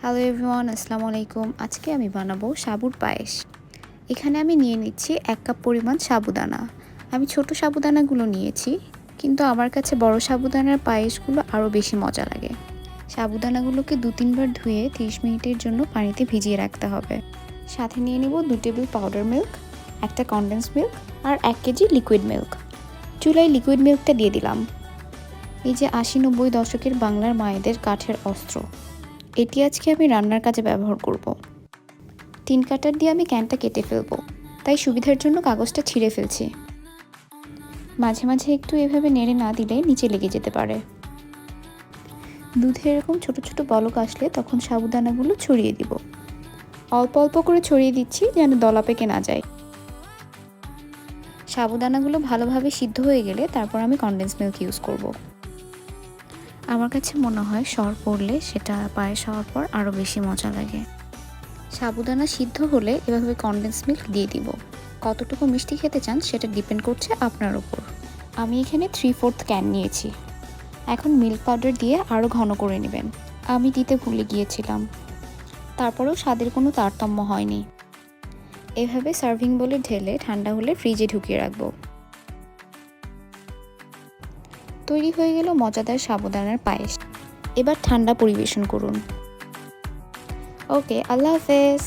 Hello everyone, আসসালামু আলাইকুম। আজকে আমি বানাবো সাবুর পায়েস। এখানে আমি নিয়ে নিচ্ছি 1 কাপ পরিমাণ সাবুদানা। আমি ছোট সাবুদানাগুলো নিয়েছি, কিন্তু আমার কাছে বড় সাবুদানার পায়েসগুলো আরও বেশি মজা লাগে। সাবুদানাগুলোকে 2-3 বার ধুয়ে 30 মিনিটের জন্য পানিতে ভিজিয়ে রাখতে হবে। সাথে নিয়ে নিব 2 টেবিল পাউডার মিল্ক, একটা কনডেন্স মিল্ক আর 1 কেজি লিকুইড মিল্ক। চুলায় লিকুইড মিল্কটা দিয়ে দিলাম। এই যে 80-90 দশকের বাংলার মায়েদের কাঠের অস্ত্র, এটি আজকে আমি রান্নার কাজে ব্যবহার করব। 3 কাটার দিয়ে আমি ক্যানটা কেটে ফেলবো, তাই সুবিধার জন্য কাগজটা ছিঁড়ে ফেলছি। মাঝে মাঝে একটু এভাবে নেড়ে না দিলে নিচে লেগে যেতে পারে। দুধে এরকম ছোট ছোট বলক আসলে তখন সাবুদানাগুলো ছড়িয়ে দিব। অল্প অল্প করে ছড়িয়ে দিচ্ছি যেন দলা পেকে না যায়। সাবুদানাগুলো ভালোভাবে সিদ্ধ হয়ে গেলে তারপর আমি কনডেন্স মিল্ক ইউজ করব। আমার কাছে মনে হয় সর পড়লে সেটা পায়েস হওয়ার পর আরও বেশি মজা লাগে। সাবুদানা সিদ্ধ হলে এভাবে কনডেন্স মিল্ক দিয়ে দিব। কতটুকু মিষ্টি খেতে চান সেটা ডিপেন্ড করছে আপনার উপর। আমি এখানে 3/4 ক্যান নিয়েছি। এখন মিল্ক পাউডার দিয়ে আরও ঘন করে নেবেন। আমি দিতে ভুলে গিয়েছিলাম, তারপরেও স্বাদের কোনো তারতম্য হয়নি। এভাবে সার্ভিং বোলে ঢেলে ঠান্ডা হলে ফ্রিজে ঢুকিয়ে রাখবো। তৈরি হয়ে গেল মজাদার সাবুদানার পায়েস। এবার ঠান্ডা পরিবেশন করুন। ওকে, আল্লাহ হাফেজ।